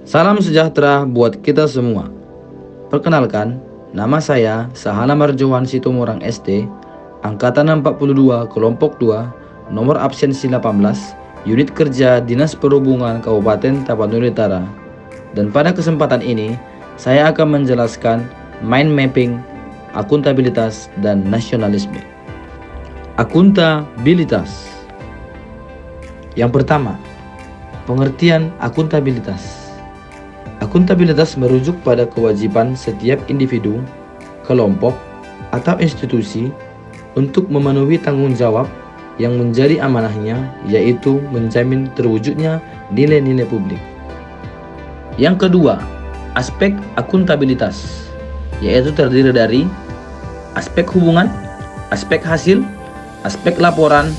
Salam sejahtera buat kita semua. Perkenalkan, nama saya Sahana Marjohan Situmorang SD, Angkatan 42, Kelompok 2, nomor absensi 18, Unit Kerja Dinas Perhubungan Kabupaten Tapanuli Utara. Dan pada kesempatan ini, saya akan menjelaskan mind mapping, akuntabilitas, dan nasionalisme. Akuntabilitas. Yang pertama, pengertian akuntabilitas. Akuntabilitas merujuk pada kewajiban setiap individu, kelompok, atau institusi untuk memenuhi tanggung jawab yang menjadi amanahnya, yaitu menjamin terwujudnya nilai-nilai publik. Yang kedua, aspek akuntabilitas, yaitu terdiri dari aspek hubungan, aspek hasil, aspek laporan,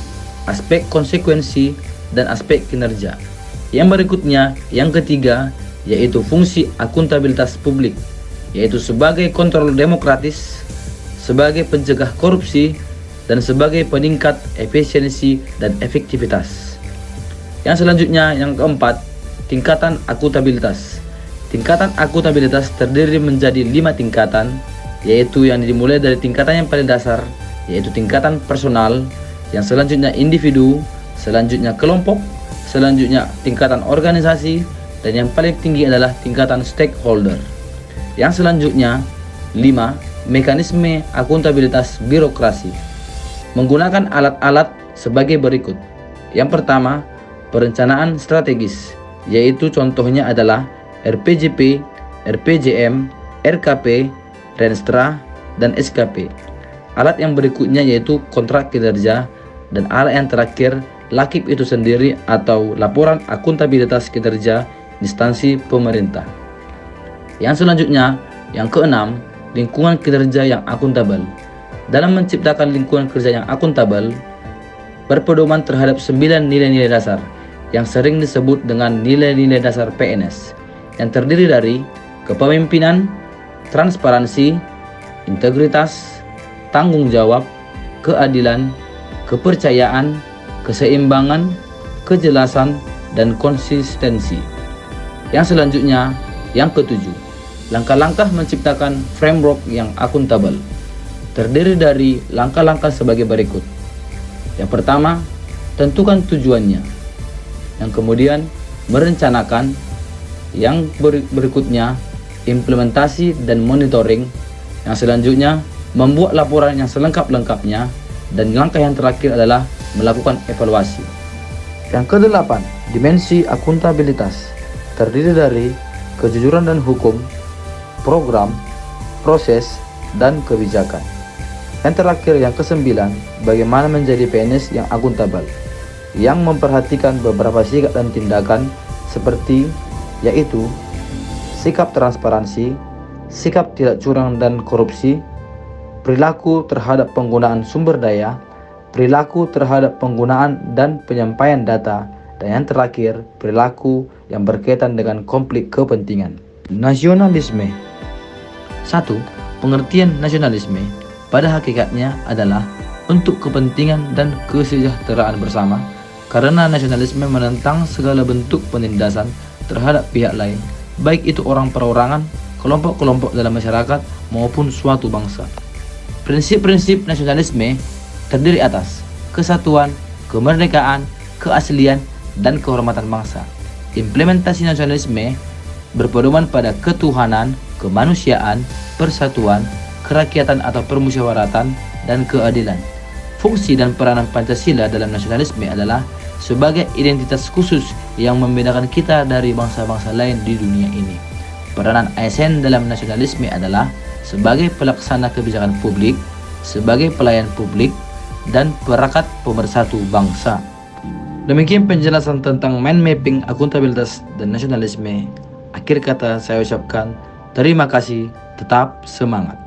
aspek konsekuensi, dan aspek kinerja. Yang berikutnya, yang ketiga, yaitu fungsi akuntabilitas publik, yaitu sebagai kontrol demokratis, sebagai pencegah korupsi, dan sebagai peningkat efisiensi dan efektivitas. Yang selanjutnya, yang keempat, tingkatan akuntabilitas. Tingkatan akuntabilitas terdiri menjadi 5 tingkatan, yaitu yang dimulai dari tingkatan yang paling dasar, yaitu tingkatan personal, yang selanjutnya individu, selanjutnya kelompok, selanjutnya tingkatan organisasi, dan yang paling tinggi adalah tingkatan stakeholder. Yang selanjutnya, 5. Mekanisme akuntabilitas birokrasi. Menggunakan alat-alat sebagai berikut. Yang pertama, perencanaan strategis, yaitu contohnya adalah RPJP, RPJM, RKP, Renstra, dan SKP. Alat yang berikutnya yaitu kontrak kinerja, dan alat yang terakhir, LAKIP itu sendiri atau laporan akuntabilitas kinerja instansi pemerintah. Yang selanjutnya, yang keenam, lingkungan kinerja yang akuntabel. Dalam menciptakan lingkungan kerja yang akuntabel, berpedoman terhadap 9 nilai-nilai dasar yang sering disebut dengan nilai-nilai dasar PNS, yang terdiri dari kepemimpinan, transparansi, integritas, tanggung jawab, keadilan, kepercayaan, keseimbangan, kejelasan, dan konsistensi. Yang selanjutnya, yang ketujuh, langkah-langkah menciptakan framework yang akuntabel. Terdiri dari langkah-langkah sebagai berikut. Yang pertama, tentukan tujuannya. Yang kemudian, merencanakan. Yang berikutnya, implementasi dan monitoring. Yang selanjutnya, membuat laporan yang selengkap-lengkapnya. Dan langkah yang terakhir adalah melakukan evaluasi. Yang kedelapan, dimensi akuntabilitas. Terdiri dari kejujuran dan hukum, program, proses, dan kebijakan. Yang terakhir, yang kesembilan, bagaimana menjadi PNS yang akuntabel, yang memperhatikan beberapa sikap dan tindakan seperti yaitu sikap transparansi, sikap tidak curang dan korupsi, perilaku terhadap penggunaan sumber daya, perilaku terhadap penggunaan dan penyampaian data, dan yang terakhir, perilaku yang berkaitan dengan konflik kepentingan. Nasionalisme. 1. Pengertian nasionalisme pada hakikatnya adalah untuk kepentingan dan kesejahteraan bersama, karena nasionalisme menentang segala bentuk penindasan terhadap pihak lain, baik itu orang perorangan, kelompok-kelompok dalam masyarakat, maupun suatu bangsa. Prinsip-prinsip nasionalisme terdiri atas kesatuan, kemerdekaan, keaslian, dan kehormatan bangsa. Implementasi nasionalisme berpedoman pada ketuhanan, kemanusiaan, persatuan, kerakyatan atau permusyawaratan, dan keadilan. Fungsi dan peranan Pancasila dalam nasionalisme adalah sebagai identitas khusus yang membedakan kita dari bangsa-bangsa lain di dunia ini. Peranan ASN dalam nasionalisme adalah sebagai pelaksana kebijakan publik, sebagai pelayan publik, dan perekat pemersatu bangsa. Demikian penjelasan tentang mind mapping, akuntabilitas, dan nasionalisme. Akhir kata saya ucapkan terima kasih, tetap semangat.